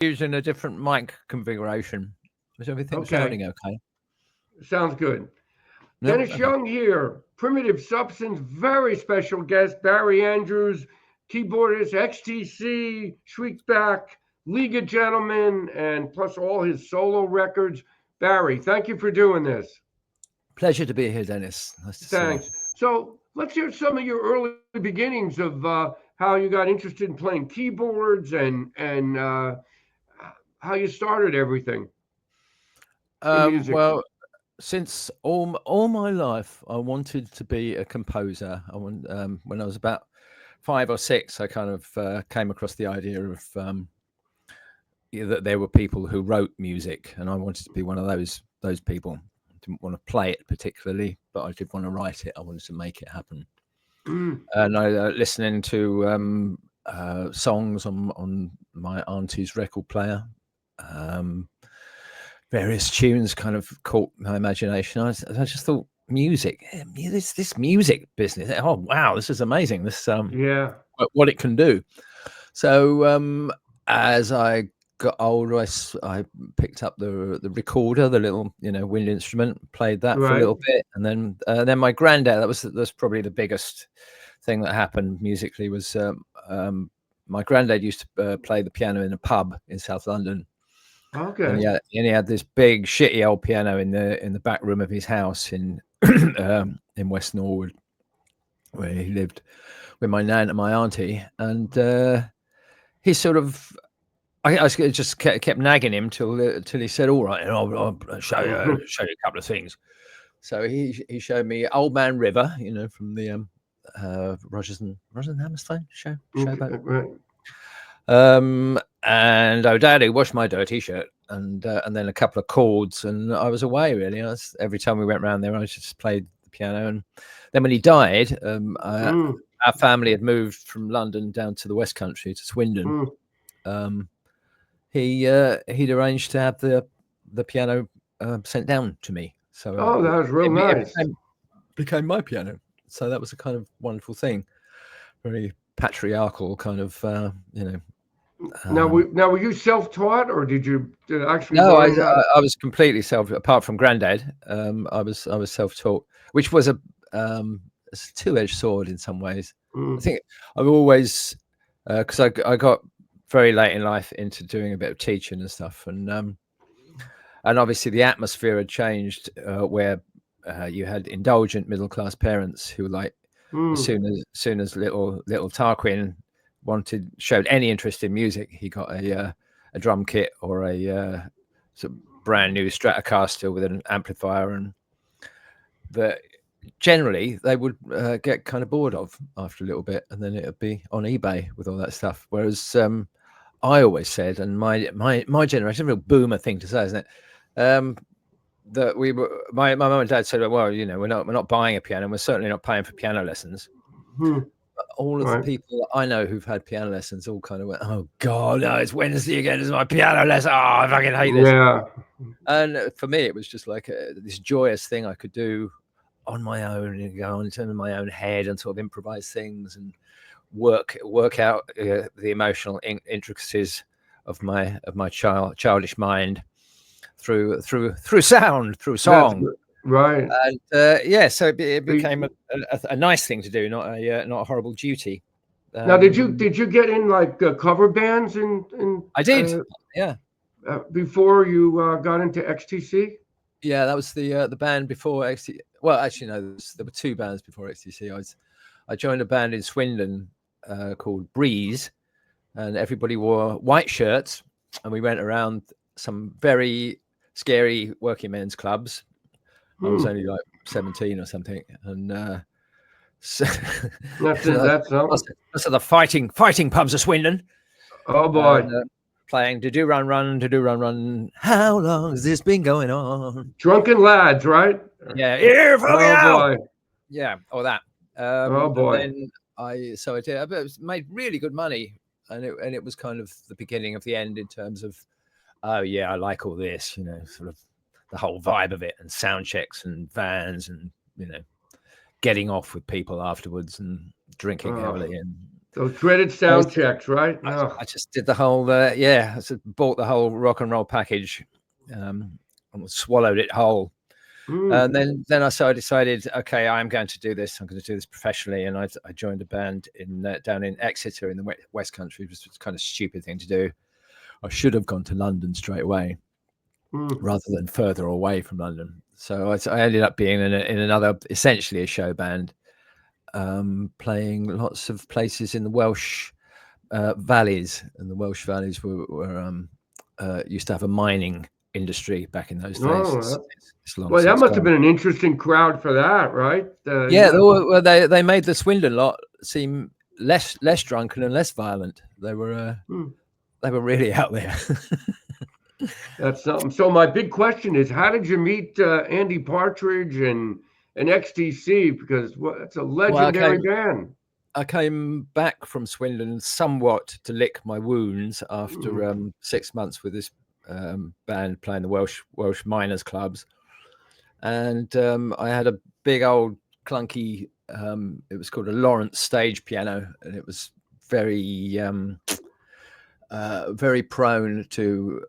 using a different mic configuration. Is everything Okay, sounding okay? sounds good. No? Dennis Okay. Young here, Primitive Substance, very special guest, Barry Andrews, keyboardist, XTC, Shriekback, League of Gentlemen, and plus all his solo records. Barry, thank you for doing this. Pleasure to be here, Dennis. Nice to see you. Thanks. So let's hear some of your early beginnings of how you got interested in playing keyboards and how you started everything in music. Well, since all my life, I wanted to be a composer. When I was about 5 or 6, I kind of came across the idea of that there were people who wrote music, and I wanted to be one of those people. I didn't want to play it particularly, but I did want to write it. I wanted to make it happen. Mm, And I listening to songs on my auntie's record player. Various tunes kind of caught my imagination. I just thought music, this music business. Oh wow, this is amazing. This yeah. what it can do. So as I got older, I picked up the recorder, the little wind instrument, played that for a Right. little bit, and then my granddad. That's probably the biggest thing that happened musically was my granddad used to play the piano in a pub in South London. And Okay. he had this big shitty old piano in the back room of his house in West Norwood, where he lived with my nan and my auntie. And he sort of, I just kept nagging him till he said, "All right, and I'll show you a couple of things." So he showed me Old Man River, from the Rogers and Hammerstein show Okay, back. right. And "Oh Daddy, wash my dirty shirt," and then a couple of chords, and I was away really. Every time we went round there, I just played the piano. And then when he died, Mm, our family had moved from London down to the West Country to Swindon. mm. He'd arranged to have the piano sent down to me, so Oh, that was real it nice. became my piano. So that was a kind of wonderful thing, very patriarchal kind of, Now, Um, were you self-taught or did actually no, learn how to? I was completely apart from Granddad. I was self-taught, which was it's a two-edged sword in some ways. I Mm, think I've always, because I got very late in life into doing a bit of teaching and stuff, and obviously the atmosphere had changed, where you had indulgent middle-class parents who, like, as mm. soon as little Tarquin showed any interest in music, he got a drum kit or a sort of brand new Stratocaster with an amplifier, and that generally they would get kind of bored of after a little bit, and then it would be on eBay with all that stuff. Whereas I always said, and my generation, a real boomer thing to say, isn't it? That my mum and dad said, well, we're not buying a piano, and we're certainly not paying for piano lessons. Hmm. All of the Right. people that I know who've had piano lessons all kind of went, "Oh God, no, it's Wednesday again. It's my piano lesson. Oh, I fucking hate this." Yeah. And for me, it was just like this joyous thing I could do on my own, and go on in my own head and sort of improvise things and work out the emotional intricacies of my childish mind through sound, through That's song. good. Right. And so it So became a nice thing to do, not a horrible duty. now, did you Um, did you get in like cover bands in I did, yeah, before you got into XTC? yeah. That was the band before XTC. Well, actually, no, there were two bands before XTC. I joined a band in Swindon called Breeze, and everybody wore white shirts, and we went around some very scary working men's clubs. I was Hmm. only like 17 or something, and so, That's it. That's something. those are the fighting pubs of Swindon. Oh boy. And playing "To Do Run Run, To Do Run Run." How long has this been going on? Drunken lads, right? Yeah, here for me Oh now. boy. Yeah, all that. Oh And boy. then I did. I made really good money, and it was kind of the beginning of the end in terms of, oh yeah, I like all this, sort of the whole vibe of it, and sound checks and vans, and getting off with people afterwards and drinking Uh, heavily, and Those dreaded sound checks, right? I just did the whole, I just bought the whole rock and roll package, and swallowed it whole. And then I decided, okay, I'm going to do this. I'm going to do this professionally. And I joined a band down in Exeter in the West Country. It was kind of stupid thing to do. I should have gone to London straight away rather than further away from London. So I ended up being in another, essentially a show band, playing lots of places in the Welsh valleys. And the Welsh valleys were used to have a mining industry back in those days. Well, that must have been an interesting crowd for that, right? They made the Swindon lot seem less drunken and less violent. They were really out there. That's something. So my big question is, how did you meet Andy Partridge and XTC? Because it's a legendary band. I came back from Swindon somewhat to lick my wounds after 6 months with this band playing the Welsh miners clubs, and I had a big old clunky it was called a Lawrence stage piano, and it was very prone to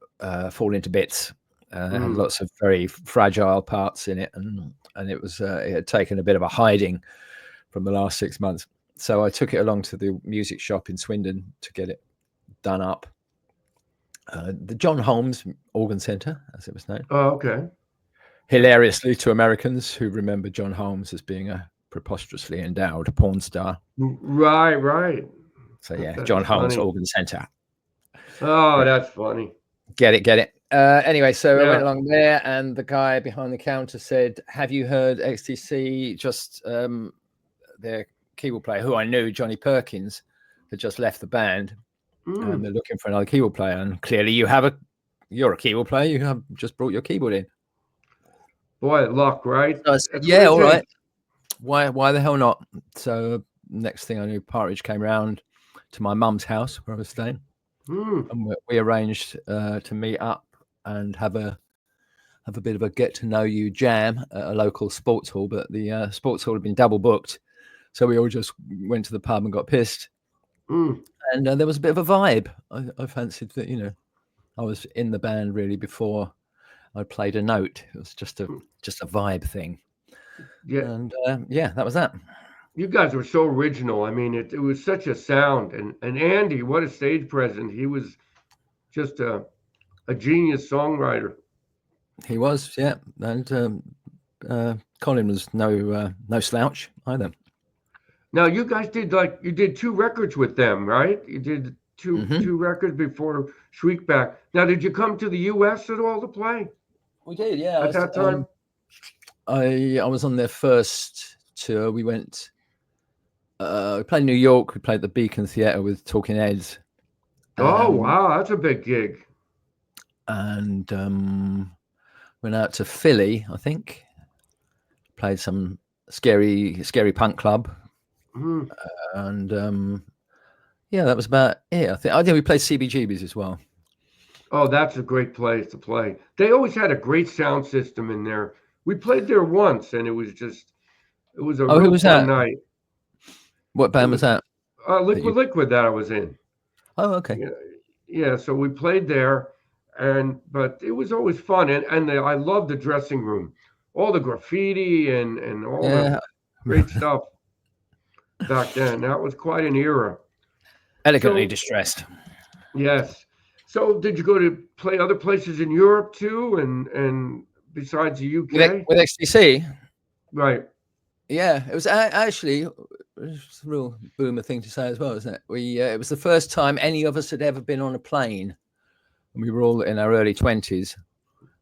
fall into bits. It had lots of very fragile parts in it, and it had taken a bit of a hiding from the last 6 months. So I took it along to the music shop in Swindon to get it done up. The John Holmes Organ Centre, as it was known. Oh, okay. Hilariously to Americans who remember John Holmes as being a preposterously endowed porn star. Right. So yeah, John Holmes Organ Centre. Oh, that's funny. Get it. Anyway, so I went along there, and the guy behind the counter said, "Have you heard XTC? Just their keyboard player, who I knew, Johnny Perkins, had just left the band, and they're looking for another keyboard player. And clearly, you're a keyboard player. You have just brought your keyboard in. Boy, luck, right? So I said, yeah, all right. Why the hell not? So next thing I knew, Partridge came round to my mum's house where I was staying, and we arranged to meet up and have a bit of a get to know you jam at a local sports hall. But the sports hall had been double booked, so we all just went to the pub and got pissed. And there was a bit of a vibe. I fancied that, I was in the band really before I played a note. It was just a vibe thing. Yeah. And that was that. You guys were so original. I mean, it was such a sound. And Andy, what a stage presence. He was just a genius songwriter. He was, yeah. And Colin was no slouch either. Now, you guys did 2 records with them, right? You did two records before Shriekback. Now, did you come to the U.S. at all to play? We did, yeah. At that time? I was on their first tour. We went, we played New York. We played the Beacon Theatre with Talking Heads. Oh, wow. That's a big gig. And went out to Philly, I think. Played some scary punk club. And that was about it. I think we played CBGB's as well. Oh, that's a great place to play. They always had a great sound system in there. We played there once, and it was a real fun night. What band was that? Liquid that I was in. Oh, okay. Yeah. So we played there, but it was always fun, and I loved the dressing room, all the graffiti and all the great stuff back then. That was quite an era. Elegantly distressed. Yes. So did you go to play other places in Europe too, and besides the UK? With XTC? Right. Yeah, it was actually a real boomer thing to say as well, isn't it? It was the first time any of us had ever been on a plane. And we were all in our early 20s,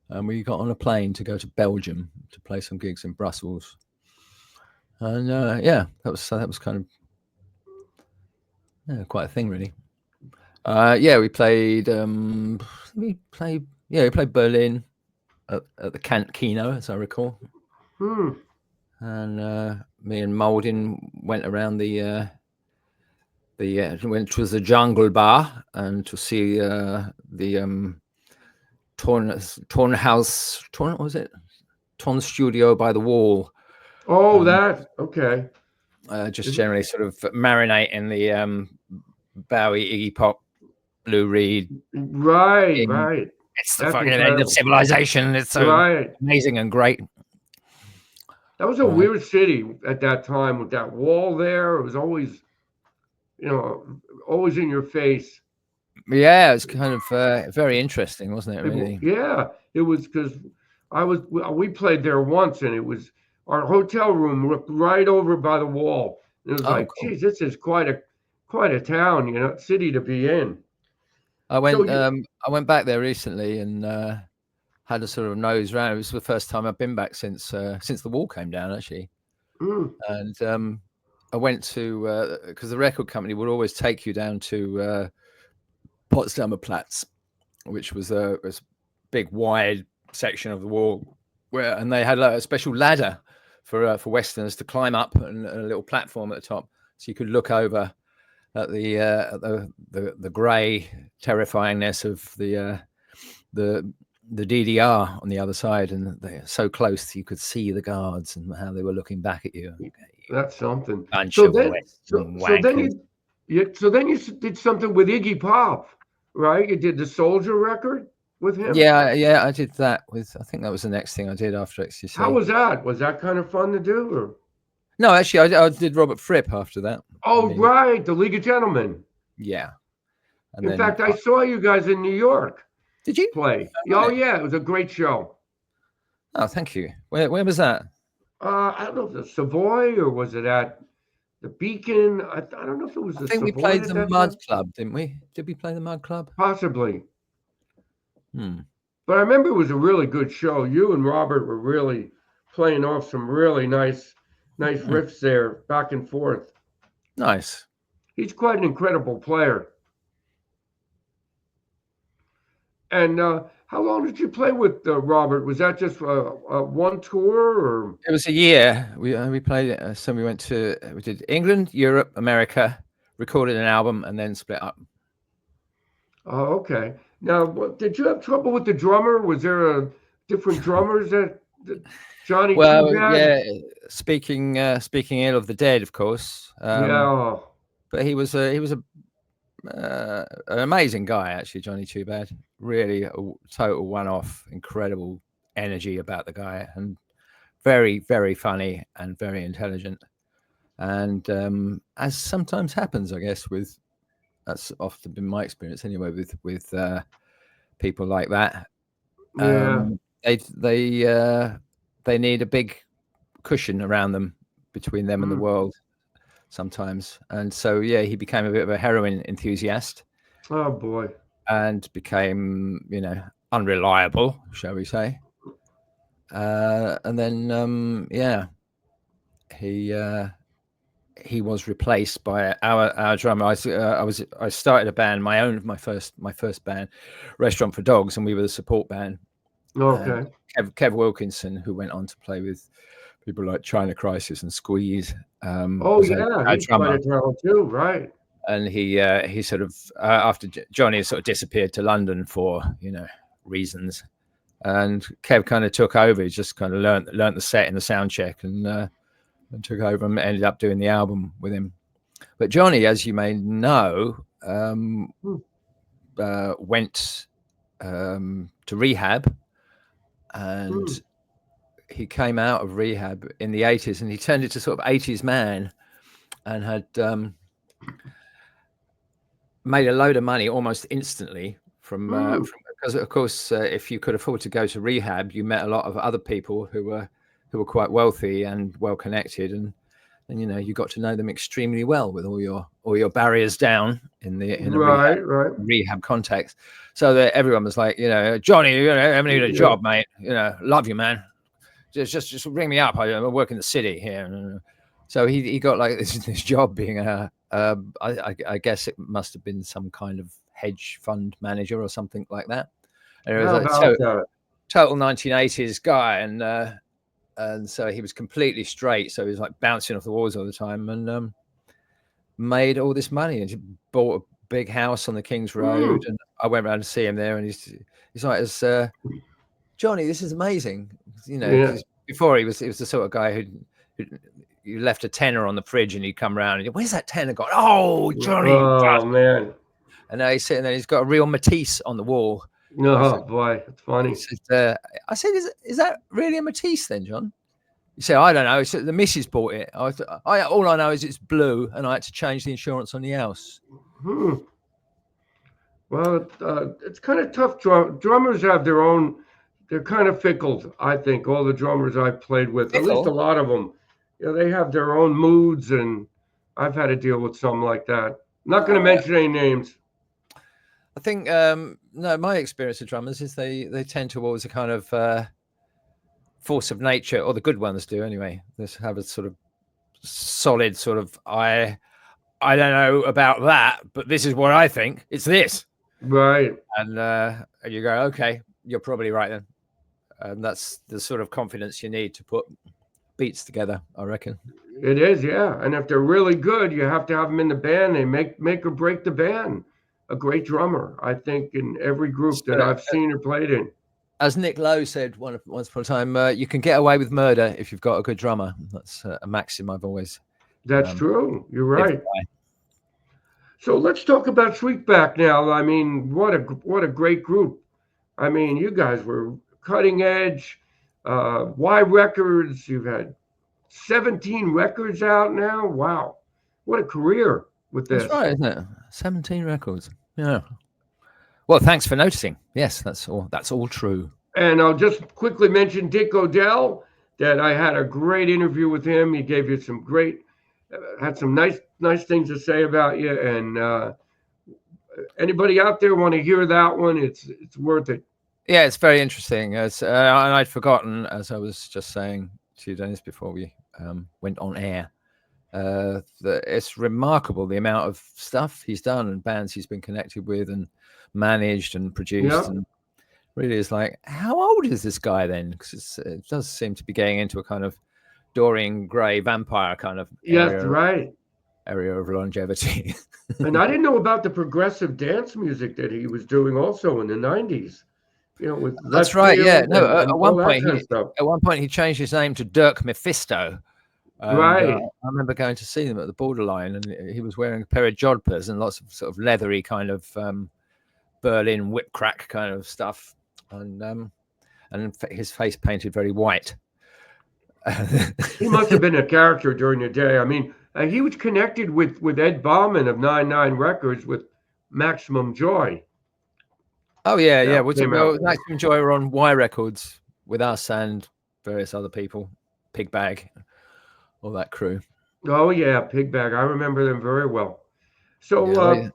and we got on a plane to go to Belgium to play some gigs in Brussels. And that was kind of quite a thing, really. We played Berlin at the Kant Kino, as I recall. And me and Maldin went around went to the Jungle Bar and to see the Ton Studio by the Wall. Oh, okay. just generally sort of marinate in the Bowie, Iggy Pop, Lou Reed. Right. It's the That's fucking end incredible. of civilization. It's so amazing and great. That was a weird city at that time with that wall there. It was always, always in your face. Yeah, it's kind of very interesting, wasn't it? Really? It was because we played there once, and it was our hotel room looked right over by the wall. And it was like, cool. geez, this is quite a town, city to be in. I went back there recently and had a sort of nose round. It was the first time I've been back since the wall came down, actually. And I went to because the record company would always take you down to Potsdamer Platz, which was a big wide section of the wall and they had a special ladder for Westerners to climb up and a little platform at the top, so you could look over at the grey terrifyingness of the DDR on the other side, and they're so close you could see the guards and how they were looking back at you. That's something. So then you did something with Iggy Pop, right? You did the Soldier record with him. Yeah, I did that with. I think that was the next thing I did after XTC. How was that? Was that kind of fun to do? Or? No, actually, I did Robert Fripp after that. Right, the League of Gentlemen. Yeah. In fact, I saw you guys in New York. Did you play? Yeah, it was a great show. Oh, thank you. Where was that? I don't know if it was Savoy or was it at the Beacon? I don't know if it was the Savoy. We played the Mud Club, didn't we? Did we play the Mud Club? Possibly. But I remember it was a really good show. You and Robert were really playing off some really nice riffs there, back and forth. Nice. He's quite an incredible player. And how long did you play with Robert? Was that just one tour, or? It was a year. We played it. So we did England, Europe, America, recorded an album, and then split up. Oh, okay. Now, did you have trouble with the drummer? Was there different drummers that Jonny? Well, yeah. Speaking ill of the dead, of course. But he was an amazing guy, actually, Jonny TooBad. Really a total one-off, incredible energy about the guy, and very, very funny and very intelligent. And as sometimes happens, I guess, that's often been my experience anyway with people like that. They need a big cushion around them, between them and the world sometimes. And so, yeah, he became a bit of a heroin enthusiast. Oh, boy. And became, unreliable, shall we say. And then, he was replaced by our drummer. I started a band, my first band, Restaurant for Dogs, and we were the support band. Okay. Kev Wilkinson, who went on to play with people like China Crisis and Squeeze. He's quite a talent too, right? And he sort of after Jonny sort of disappeared to London for reasons, and Kev kind of took over. He just kind of learnt the set in the sound check and took over and ended up doing the album with him. But Jonny, as you may know, went to rehab, and he came out of rehab in the 80s, and he turned into sort of 80s man, and had made a load of money almost instantly from because of course if you could afford to go to rehab, you met a lot of other people who were quite wealthy and well connected, and you got to know them extremely well with all your barriers down in a rehab context, so that everyone was like, Jonny, I need a job, mate, love you, man, just ring me up, I work in the city here. So he got like this job being I guess it must have been some kind of hedge fund manager or something like that. And it was total 1980s guy, and so he was completely straight. So he was like bouncing off the walls all the time, and made all this money, and he bought a big house on the King's Road. And I went around to see him there, and he's like, Jonny, this is amazing. Before he was the sort of guy who you left a tenner on the fridge, and he'd come around and where's that tenner gone? Oh, Jonny! Oh man! And now he's sitting there. He's got a real Matisse on the wall. Oh boy, it's funny. I said, is that really a Matisse then, John? You say, I don't know. It's, the missus bought it. All I know is it's blue, and I had to change the insurance on the house. Well, it's kind of tough. Drummers have their own. They're kind of fickle, I think. All the drummers I've played with, at least a lot of them, they have their own moods, and I've had to deal with some like that. I'm not going to mention any names. I think no. My experience with drummers is they tend towards a kind of force of nature, or the good ones do anyway. They have a sort of solid sort of I don't know about that, but this is what I think. It's this, right? And you go, okay, you're probably right then. And that's the sort of confidence you need to put beats together, I reckon. It is, yeah. And if they're really good, you have to have them in the band. They make or break the band. A great drummer, I think, in every group that I've seen or played in. As Nick Lowe said once upon a time, you can get away with murder if you've got a good drummer. That's a maxim I've always. That's true. You're right. So let's talk about Shriekback now. I mean, what a great group. I mean, you guys were cutting edge. Y Records. You've had 17 records out now. Wow, what a career with this. That's right, isn't it? 17 records. Yeah. Well, thanks for noticing. Yes, that's all true. And I'll just quickly mention Dick Odell, that I had a great interview with him. He gave you some great, had some nice things to say about you. And anybody out there want to hear that one? It's worth it. Yeah, it's very interesting. And I'd forgotten, as I was just saying to you, Dennis, before we went on air, that it's remarkable the amount of stuff he's done and bands he's been connected with and managed and produced. Yep. And really is like, how old is this guy then? Because it does seem to be getting into a kind of Dorian Gray vampire kind of area of longevity. And I didn't know about the progressive dance music that he was doing also in the 90s. With that's right. Yeah. No. At one point, he changed his name to Dirk Mephisto. Right. I remember going to see them at the Borderline, and he was wearing a pair of jodhpurs and lots of sort of leathery kind of Berlin whip crack kind of stuff, and his face painted very white. He must have been a character during the day. I mean, he was connected with Ed Bauman of 99 Records with Maximum Joy. Oh yeah, yeah. Maximum Joy were on Y Records with us and various other people, Pigbag, all that crew. Oh yeah, Pigbag. I remember them very well. So,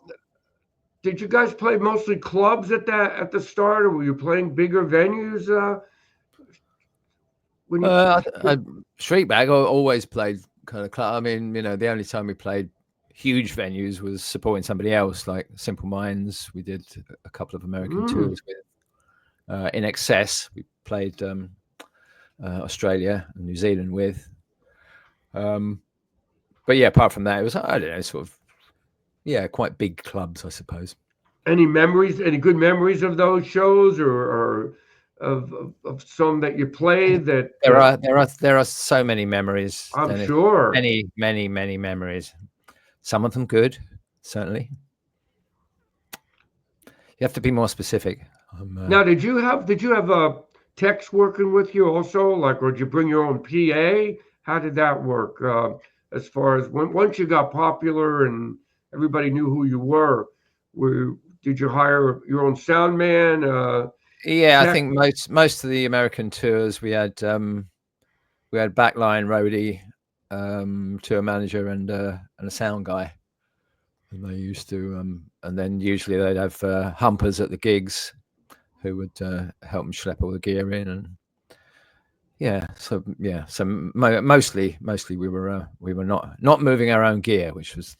did you guys play mostly clubs at the start, or were you playing bigger venues? Shriekback always played kind of club. I mean, the only time we played huge venues was supporting somebody else, like Simple Minds. We did a couple of American tours with. In Excess, we played Australia and New Zealand with. But yeah, apart from that, it was, I don't know, sort of, quite big clubs, I suppose. Any good memories of those shows, or of some that you played? That there are so many memories. I'm sure many memories. Some of them good, certainly. You have to be more specific. Now, did you have techs working with you also, or did you bring your own PA? How did that work? As far as once you got popular and everybody knew who you were, did you hire your own sound man? I think most of the American tours we had backline roadie, tour manager, and a sound guy. And they used to, and then usually they'd have humpers at the gigs who would help them schlep all the gear in, and so mostly we were not moving our own gear, which was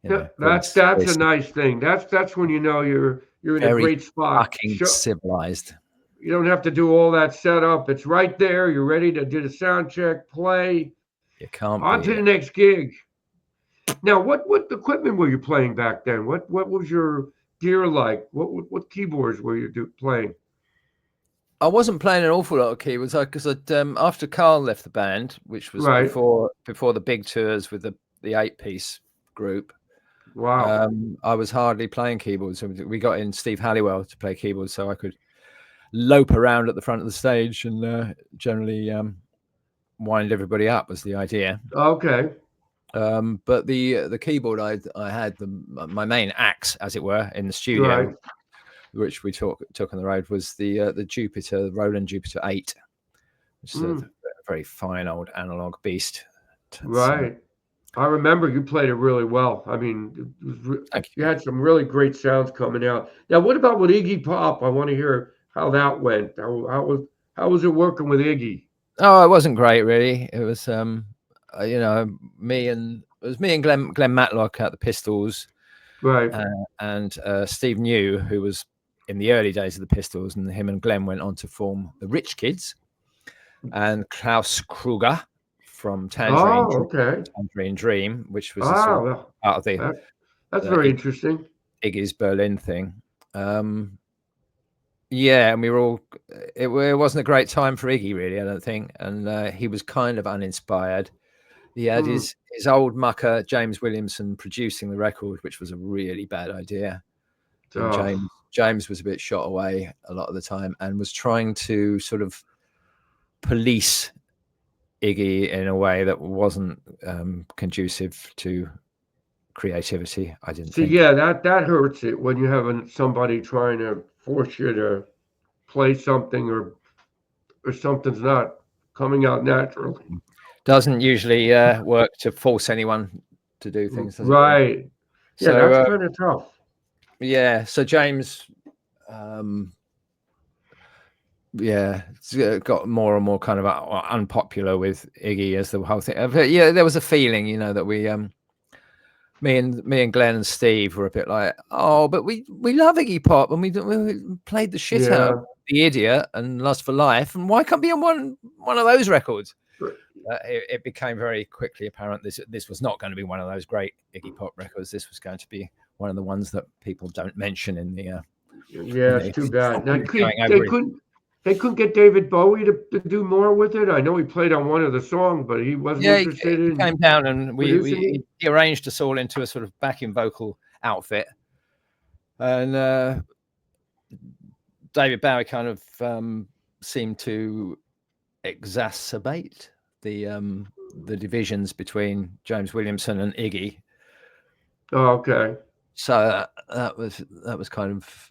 that's a nice thing. That's when you're in a great spot. Fucking civilized. You don't have to do all that setup. It's right there. You're ready to do the sound check, play. You can't. On to the next gig. Now, what equipment were you playing back then? What was your gear like? What keyboards were you playing? I wasn't playing an awful lot of keyboards because after Carl left the band, which was Right. before the big tours with the 8-piece group. Wow. I was hardly playing keyboards. So we got in Steve Halliwell to play keyboards, so I could lope around at the front of the stage and generally wind everybody up was the idea. Okay. But the keyboard I had my main axe, as it were, in the studio. Right. Which we took on the road was the Jupiter, the Roland Jupiter 8, which is a very fine old analog beast. Right. I remember you played it really well. I mean, Thank you had some really great sounds coming out. Now, what about with Iggy Pop? I want to hear how that went. How was it working with Iggy? Oh, it wasn't great, really. It was you know, me and Glen Matlock at the Pistols, Right. and Steve New, who was in the early days of the Pistols, and him and Glen went on to form the Rich Kids, and Klaus Krüger from Tangerine Dream, which was sort of part of that's very interesting. Iggy's Berlin thing. Yeah, and we were all. It wasn't a great time for Iggy, really, I don't think, and he was kind of uninspired. He had his old mucker James producing the record, which was a really bad idea. And James was a bit shot away a lot of the time and was trying to sort of police Iggy in a way that wasn't conducive to creativity. I didn't think. Yeah, that hurts it when you have somebody trying to force you to play something or something's not coming out naturally. Doesn't usually work to force anyone to do things. Right. Yeah, so, that's kind of tough. Yeah. So James, got more and more kind of unpopular with Iggy as the whole thing. But yeah, there was a feeling, you know, that we, me and Glen and Steve were a bit like, oh, but we love Iggy Pop and we played the shit out of The Idiot and Lust for Life, and why can't be on one of those records? It became very quickly apparent this was not going to be one of those great Iggy Pop records. This was going to be one of the ones that people don't mention in the. It's too bad. They couldn't get David Bowie to do more with it. I know he played on one of the songs, but he wasn't interested in. He came down and he arranged us all into a sort of backing vocal outfit, and David Bowie kind of seemed to exacerbate the divisions between James Williamson and Iggy. Oh, okay. So that was kind of.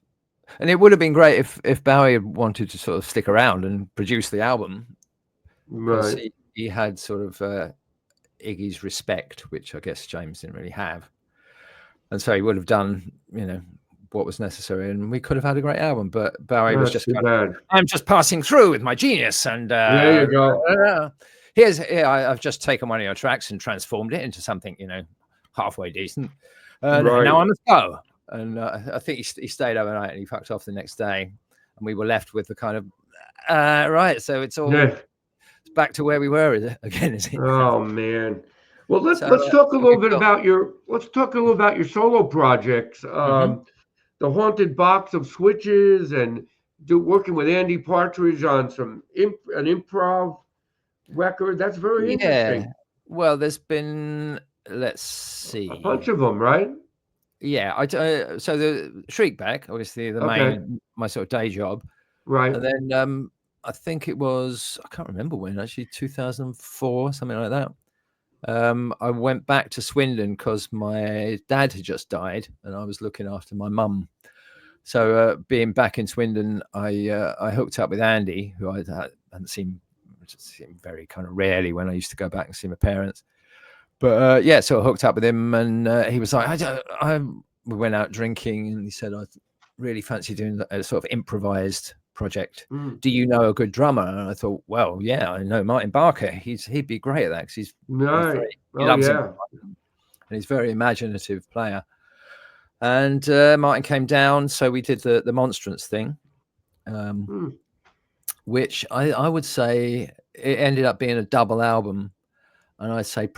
And it would have been great if Bowie had wanted to sort of stick around and produce the album. Right. He had sort of Iggy's respect, which I guess James didn't really have. And so he would have done, you know, what was necessary, and we could have had a great album. But Bowie was just I'm just passing through with my genius. And there you go. I've just taken one of your tracks and transformed it into something, you know, halfway decent. And now I must go. And I think he stayed overnight and he fucked off the next day, and we were left with the kind of right. So it's all back to where we were again, is it? Oh man. Well, let's talk a little bit about your solo projects. The Haunted Box of Switches, and working with Andy Partridge on an improv record. That's very interesting. Well, there's been, let's see, a bunch of them, right? Yeah, so the Shriekback, obviously my sort of day job, right? And then I think it was, I can't remember when, actually 2004, something like that. I went back to Swindon because my dad had just died, and I was looking after my mum. So being back in Swindon, I hooked up with Andy, who I hadn't seen very kind of rarely when I used to go back and see my parents. But so I hooked up with him, and he was like, we went out drinking, and he said, I really fancy doing a sort of improvised project. Do you know a good drummer? And I thought, well, yeah, I know Martin Barker. He'd be great at that because he loves him, and he's a very imaginative player. And Martin came down, so we did the Monstrance thing, which I would say it ended up being a double album. And I'd say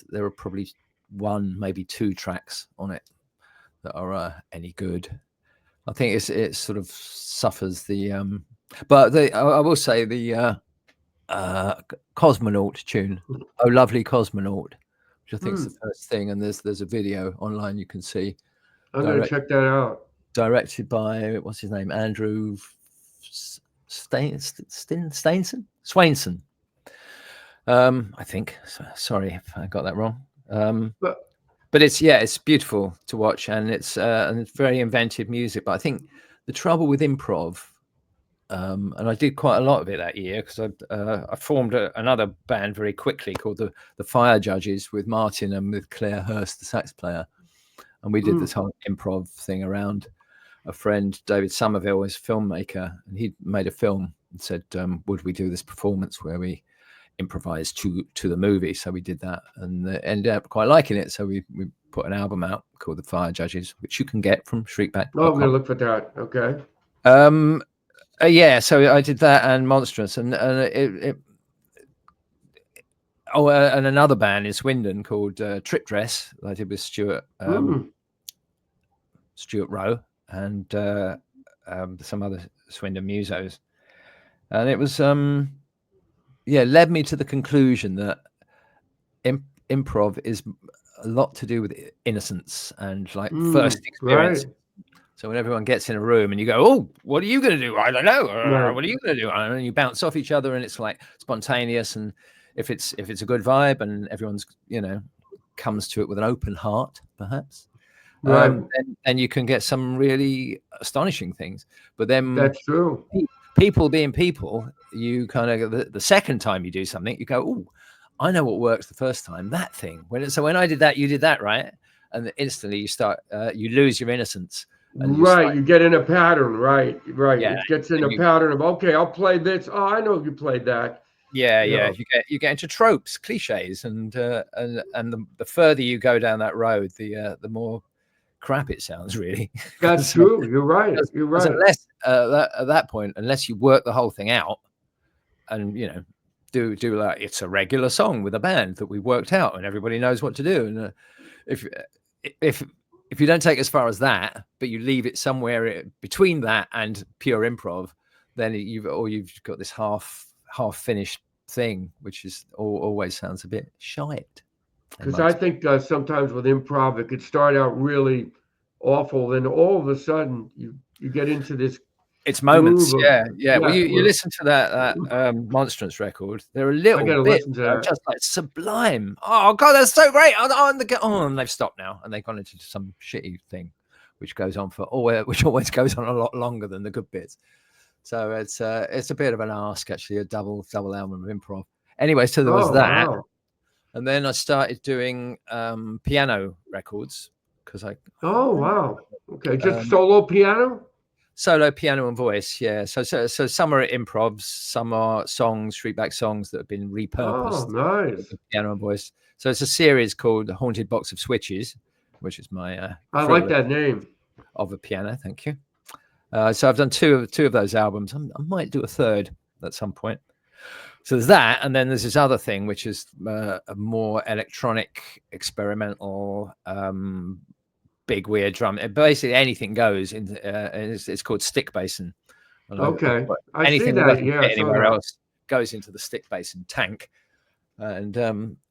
there are probably one, maybe two tracks on it that are any good. I think it sort of suffers the But I will say the Cosmonaut tune, "Oh Lovely Cosmonaut," which I think is the first thing, and there's a video online you can see. I'm gonna check that out. Directed by, what's his name, Andrew Swainson. I think. Sorry if I got that wrong. But it's beautiful to watch, and it's very inventive music. But I think the trouble with improv, and I did quite a lot of it that year, because I formed another band very quickly called the Fire Judges with Martin and with Clare Hirst, the sax player, and we did this whole improv thing around a friend, David Somerville, is a filmmaker, and he made a film and said, would we do this performance where we improvise to the movie? So we did that, and ended up quite liking it. So we put an album out called The Fire Judges, which you can get from Shriekback. Oh, I'm gonna look for that. Okay. Yeah, so I did that and Monstrous, and and another band in Swindon called Trip Dress that I did with Stuart Rowe and some other Swindon musos, and it was led me to the conclusion that improv is a lot to do with innocence and like first experience. Right. So when everyone gets in a room and you go, "Oh, what are you going to do? I don't know. What are you going to do?" And you bounce off each other, and it's like spontaneous. And if it's a good vibe and everyone's comes to it with an open heart, perhaps, and you can get some really astonishing things. But then that's true. People being people, you kind of the second time you do something, you go, "Oh, I know what works the first time. That thing." When I did that, you did that, right? And instantly you start, you lose your innocence. Right, you get in a pattern, right. Yeah, it gets in a pattern of, okay, I'll play this. Oh, I know you played that. Yeah. You get into tropes, cliches, and the further you go down that road, the more crap it sounds, really. That's true. You're right. Unless at that point, unless you work the whole thing out, and do like it's a regular song with a band that we worked out and everybody knows what to do, and if you don't take as far as that, but you leave it somewhere between that and pure improv, then you've got this half finished thing, which is always sounds a bit shite. Because I think sometimes with improv, it could start out really awful, then all of a sudden you get into this. It's moments, yeah. Well, you listen to that Monstrance record. They're a little bit just like sublime. Oh God, that's so great! And they've stopped now, and they've gone into some shitty thing, which goes on which always goes on a lot longer than the good bits. So it's a bit of an ask, actually, a double album of improv. Anyway, so there was that, and then I started doing piano records because I. Oh wow! Okay, just solo piano. Solo piano and voice, yeah. So some are improvs, some are songs, Shriekback songs that have been repurposed. Oh, nice. Piano and voice. So it's a series called The Haunted Box of Switches, which is my I like that name. Of a piano, thank you. So I've done two of those albums. I might do a third at some point. So there's that, and then there's this other thing, which is a more electronic, experimental, big weird drum. Basically, anything goes. It's called Stick Basin. Okay, I see that. Yeah, anywhere else goes into the Stick Basin tank. And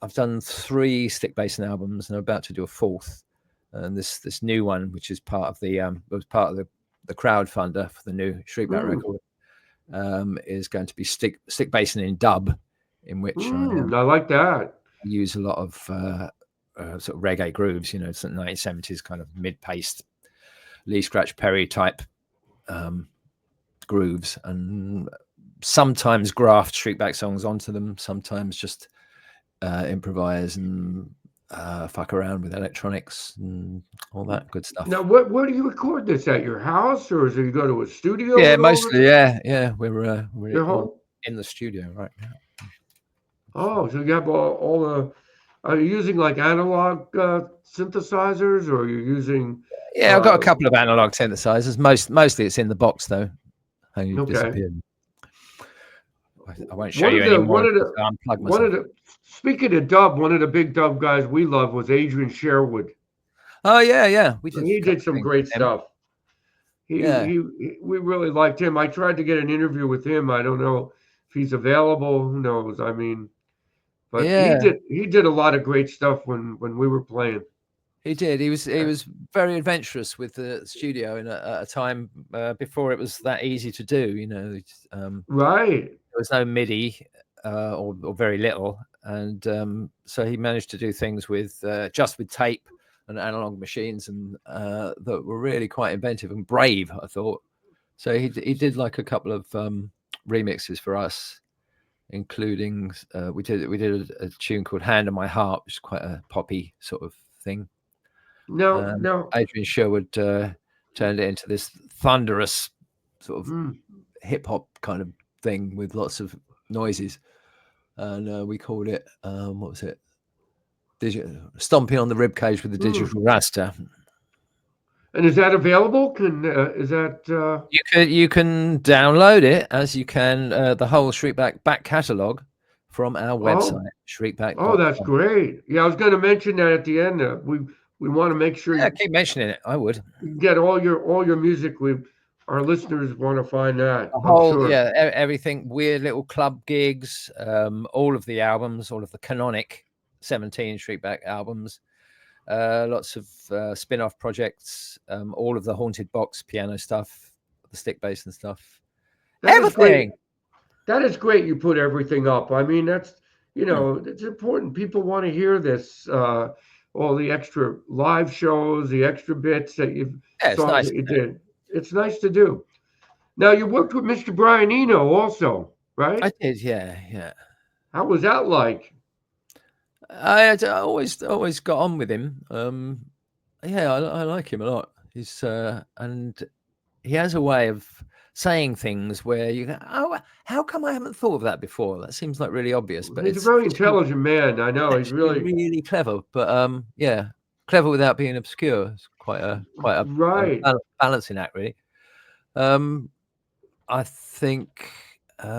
I've done 3 Stick Basin albums, and I'm about to do a 4th. And this new one, which is part of the crowdfunder for the new Shriekback record, is going to be Stick Basin in dub, in which I like that. I use a lot of sort of reggae grooves, it's the 1970s kind of mid-paced Lee Scratch Perry type grooves, and sometimes graft Shriekback songs onto them, sometimes just improvise and fuck around with electronics and all that good stuff. Now, where do you record this, at your house, or is it you go to a studio? Yeah, mostly, yeah. We're in the studio right now. Oh, so you have all the. Are you using like analog synthesizers, or are you using? Yeah, I've got a couple of analog synthesizers. Mostly it's in the box though. Disappeared. I won't show you anymore. Speaking of dub, one of the big dub guys we love was Adrian Sherwood. Oh yeah. He did some great stuff. We really liked him. I tried to get an interview with him. I don't know if he's available. Who knows? I mean, but Yeah, he did a lot of great stuff when we were playing. he did. He was very adventurous with the studio at a time before it was that easy to do. You know, Right. there was no MIDI or very little, and so he managed to do things with just with tape and analog machines, and that were really quite inventive and brave, I thought. So he did like a couple of remixes for us, including we did a tune called "Hand on My Heart," which is quite a poppy sort of thing. No. Adrian Sherwood turned it into this thunderous sort of hip hop kind of thing with lots of noises, and we called it what was it? Stomping on the Ribcage with the Digital Rasta. And is that available? Is that you can download it, as you can the whole Shriekback back catalogue from our website, Shriekback. Oh, that's great. Yeah, I was going to mention that at the end. We want to make sure you keep mentioning it. I would get all your music. Our listeners want to find that. Everything, weird little club gigs, all of the albums, all of the canonic 17 Shriekback albums, lots of spin-off projects, all of the Haunted Box piano stuff, the stick bass and stuff. Everything. That is great. You put everything up. I mean, that's it's important. People want to hear this. All the extra live shows, the extra bits that you did. It's nice to do. Now, you worked with Mr. Brian Eno also, right? I did, yeah. How was that like? I always got on with him. I like him a lot. He's and he has a way of saying things where you go, oh, how come I haven't thought of that before? That seems like really obvious, but he's a very intelligent man. I know he's really clever, but clever without being obscure. It's quite a right balancing act, really. I think I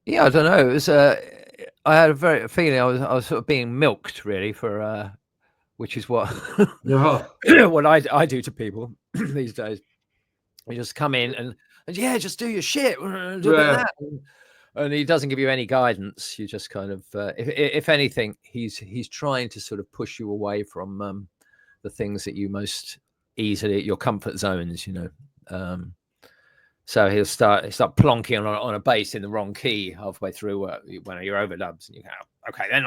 don't know. It was I had a feeling I was sort of being milked, really, for which is what what I do to people these days. You just come in and just do your shit, do a bit of that. And he doesn't give you any guidance. You just kind of, if anything, he's trying to sort of push you away from the things that you most easily, your comfort zones, you know. So he'll start plonking on a bass in the wrong key halfway through one of your overdubs, and you go, okay, then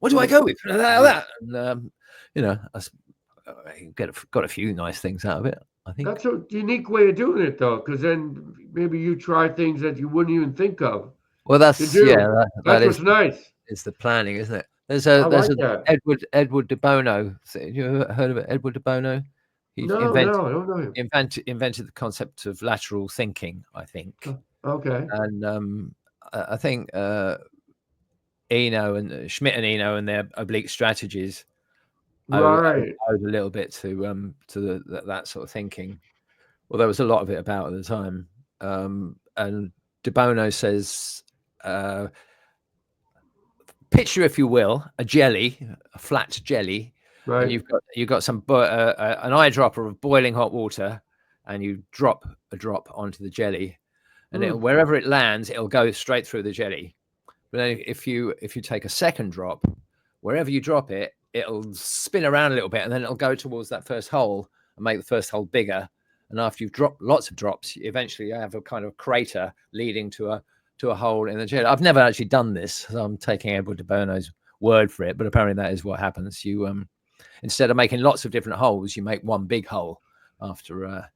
what do I go with? That, and you know, got a few nice things out of it. I think that's a unique way of doing it, though, because then maybe you try things that you wouldn't even think of. Well, that's what's nice. It's the planning, isn't it? There's Edward de Bono. Have you ever heard of it? Edward de Bono. No, I don't know him. Invented the concept of lateral thinking, I think. Okay. And I think Eno and Schmidt and Eno and their oblique strategies owed a little bit to that sort of thinking. Well, there was a lot of it about at the time. And de Bono says, picture, if you will, a flat jelly. Right. And you've got some an eyedropper of boiling hot water, and you drop a drop onto the jelly, and wherever it lands, it'll go straight through the jelly. But then if you take a second drop, wherever you drop it, it'll spin around a little bit, and then it'll go towards that first hole and make the first hole bigger. And after you've dropped lots of drops, eventually you have a kind of crater leading to a hole in the jelly. I've never actually done this, so I'm taking Edward de Bono's word for it, but apparently that is what happens. You instead of making lots of different holes, you make one big hole after.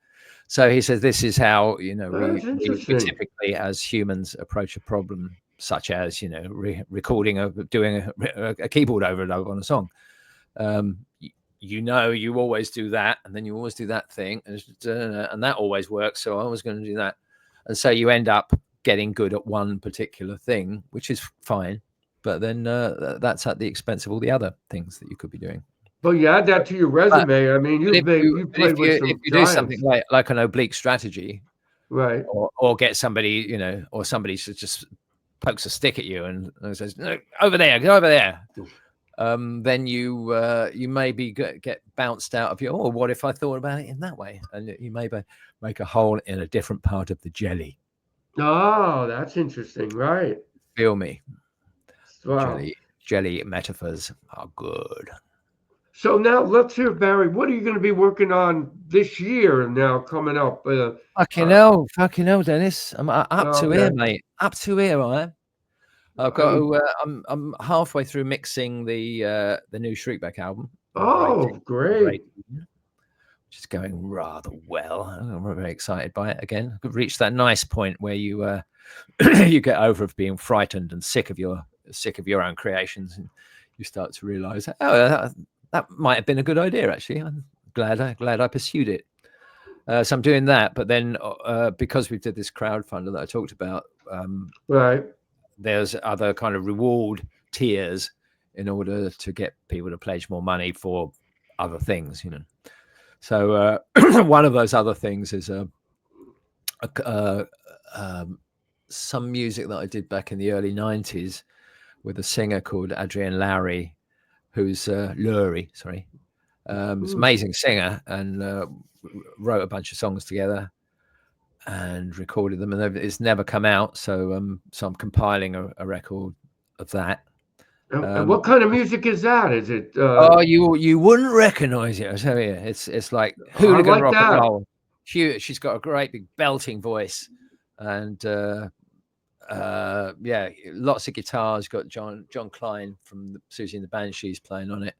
So he says this is how, you know, we typically as humans approach a problem, such as, you know, doing a keyboard overdub on a song. You always do that, and then you always do that thing, and that always works. So I was going to do that, and so you end up getting good at one particular thing, which is fine, but then that's at the expense of all the other things that you could be doing. But you add that to your resume. I mean, you played with some giants. If you do something like an oblique strategy, right, or get somebody, you know, or somebody just pokes a stick at you and says, "No, over there, go over there," then you maybe get bounced out of your, oh, what if I thought about it in that way? And you maybe make a hole in a different part of the jelly. Oh, that's interesting, right? Feel me? Wow. Jelly metaphors are good. So now let's hear, Barry, what are you going to be working on this year now coming up? Fucking hell, Dennis. I'm up to here, mate. Up to here, I am. I've got to, I'm halfway through mixing the new Shriekback album. Great. Which is going rather well. I'm very excited by it again. I've reached that nice point where you you get over of being frightened and sick of your own creations, and you start to realize, oh, that might have been a good idea, actually. I'm glad I pursued it. So I'm doing that, but then because we did this crowdfunder that I talked about, right, there's other kind of reward tiers in order to get people to pledge more money for other things, you know. So one of those other things is some music that I did back in the early 90s with a singer called Adrienne Lowry, who's Lurie, sorry. It's an amazing singer, and wrote a bunch of songs together and recorded them, and it's never come out. So I'm compiling a record of that. And what kind of music is that? Is it? Oh, you wouldn't recognize it. I tell you, it's like hooligan rock and roll. She's got a great big belting voice, and yeah, lots of guitars. Got John Klein from Susie and the Banshees playing on it.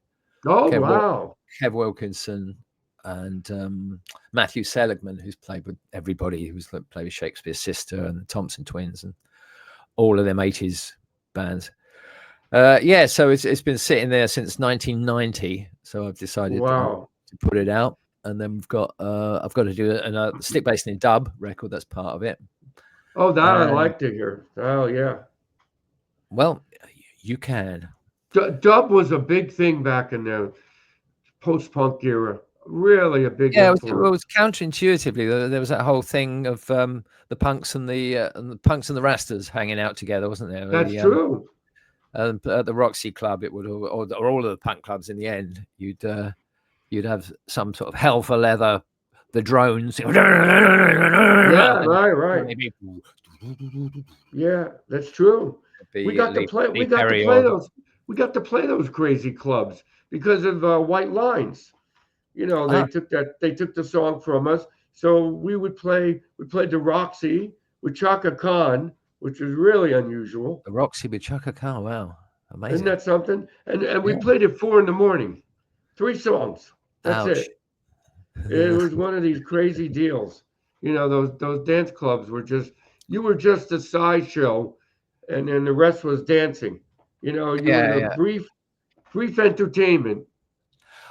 Oh, wow. Kev Wilkinson and Matthew Seligman, who's played with everybody, who's played with Shakespeare's Sister and the Thompson Twins and all of them 80s bands. Yeah, so it's been sitting there since 1990. So I've decided to put it out, and then I've got to do a stick bass and dub record. That's part of it. Oh, that I like to hear. Oh, yeah. Well, you can. Dub was a big thing back in the post-punk era. Really a big influence. It was counterintuitively. There was that whole thing of the punks and the punks and the Rastas hanging out together, wasn't there? That's true. At the Roxy Club, it would, or all of the punk clubs. In the end, you'd have some sort of hell for leather, the drones. Yeah, right. Yeah, that's true. We got to play those crazy clubs because of White Lines. You know, they took the song from us. So we played the Roxy with Chaka Khan, which was really unusual. The Roxy with Chaka Khan, wow. Amazing. Isn't that something? And we played at 4 a.m. 3 songs. That's it. It was one of these crazy deals. You know, those dance clubs were you were just a sideshow, and then the rest was dancing. You know, you were brief entertainment.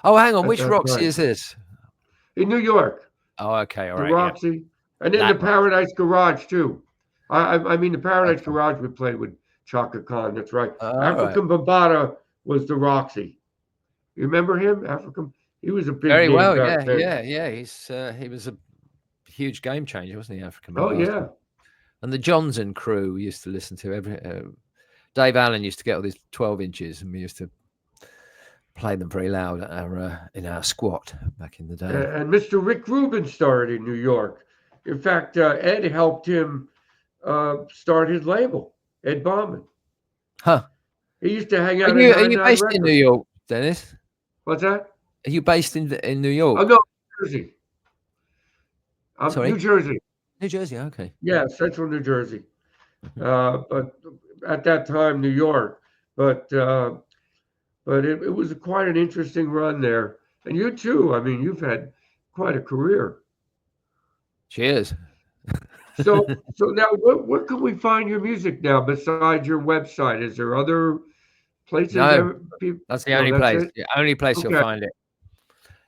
Oh, hang on. Which Roxy is this? In New York. Oh, okay. All right. The Roxy. Yeah. And then the Paradise Garage, too. I mean, the Paradise Garage we played with Chaka Khan. That's right. African Bambaataa was the Roxy. You remember him? He was a big very well. Yeah. He was a huge game changer, wasn't he? African Bambaataa. Oh, yeah. And the Johnson crew we used to listen to. Dave Allen used to get all these 12 inches, and we used to play them very loud in our squat back in the day. And Mr. Rick Rubin started in New York. In fact, Ed helped him start his label, Ed Bauman. Huh. He used to hang out Are you based in New York, Dennis? What's that? Are you based in New York? Oh, no, New Jersey. Sorry? New Jersey. New Jersey, okay. Yeah, central New Jersey. But at that time, New York. But it was quite an interesting run there. And you too. I mean, you've had quite a career. Cheers. So now, where can we find your music now besides your website? Is there other places? No, that's the only place. The only place you'll find it.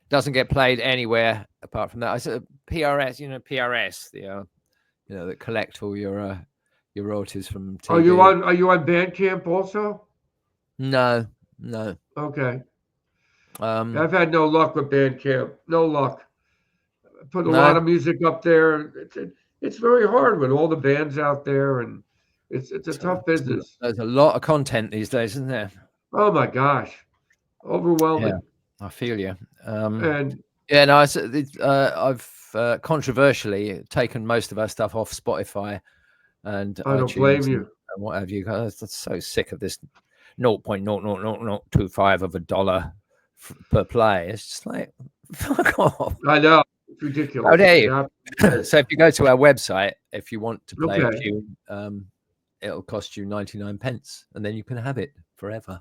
Doesn't get played anywhere apart from that. I said PRS. You know PRS. That collect all your royalties from TV. Are you on Bandcamp also? No. Okay. I've had no luck with Bandcamp. No luck. I put a lot of music up there. It's very hard with all the bands out there, and it's a tough business. There's a lot of content these days, isn't there? Oh my gosh. overwhelming. Yeah, I feel you. And yeah, no, I've controversially taken most of our stuff off Spotify and I don't iTunes blame you. and what have you. I'm so sick of this 0.0000025 of a dollar per play. It's just like, fuck off. I know. It's ridiculous. How dare you? Yeah. So if you go to our website, if you want to play a Okay. tune, it'll cost you 99 pence, and then you can have it forever.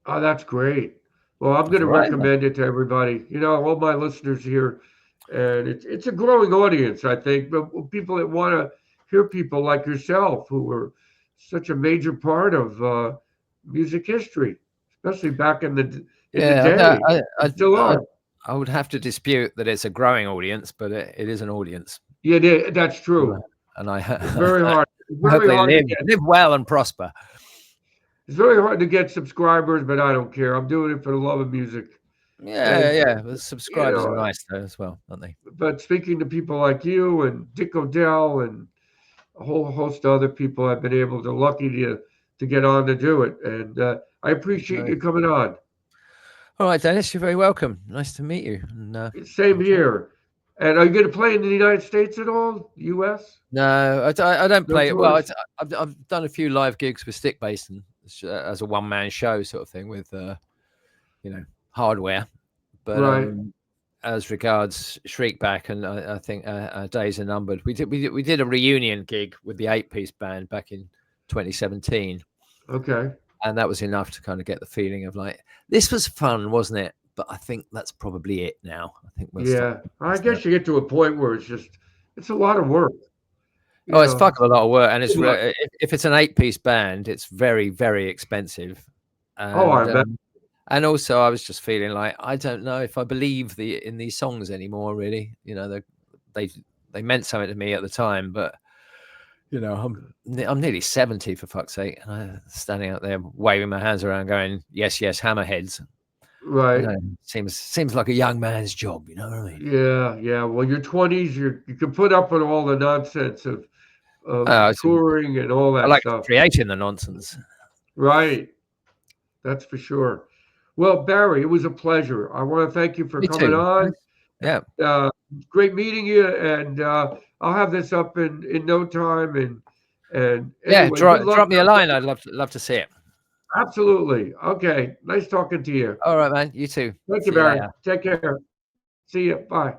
Oh, that's great. Well, I'm going to right, recommend it to everybody. You know, all my listeners here, and it's a growing audience, I think. But people that want to hear people like yourself, who were such a major part of music history, especially back in the day, still are. I would have to dispute that it's a growing audience, but it is an audience. Yeah, that's true. And it's very hard. It's I hope very they hard live well and prosper. It's very hard to get subscribers, but I don't care. I'm doing it for the love of music. Yeah. The subscribers are nice though as well, aren't they? But speaking to people like you and Dick O'Dell and a whole host of other people, I've been lucky to get on to do it, and I appreciate you coming on. All right, Dennis, you're very welcome. Nice to meet you. And, same here. And are you going to play in the United States at all? U.S.? No, I don't play it. Well, I've done a few live gigs with Stick Basin as a one-man show sort of thing with, hardware. But as regards Shriekback, and I think our days are numbered. We did a reunion gig with the 8-piece band back in 2017. Okay. And that was enough to kind of get the feeling of like, this was fun, wasn't it? But I think that's probably it now. I think I guess you get to a point where it's a lot of work. It's fuck a lot of work, and it's if it's an 8-piece band, it's very, very expensive. And, I bet. And also, I was just feeling like I don't know if I believe in these songs anymore. Really, they meant something to me at the time, but I'm nearly 70 for fuck's sake, and I'm standing out there waving my hands around, going, "Yes, yes, hammerheads." Right. Seems like a young man's job. You know what I mean? Yeah. Well, your 20s, you can put up with all the nonsense of touring and all that stuff. Creating the nonsense. Right. That's for sure. Well, Barry, it was a pleasure. I want to thank you for coming on. Yeah. Great meeting you, and I'll have this up in no time. And anyway, drop me a line. I'd love to see it. Absolutely. Okay. Nice talking to you. All right, man. You too. Thank you, Barry. Take care. See you. Bye.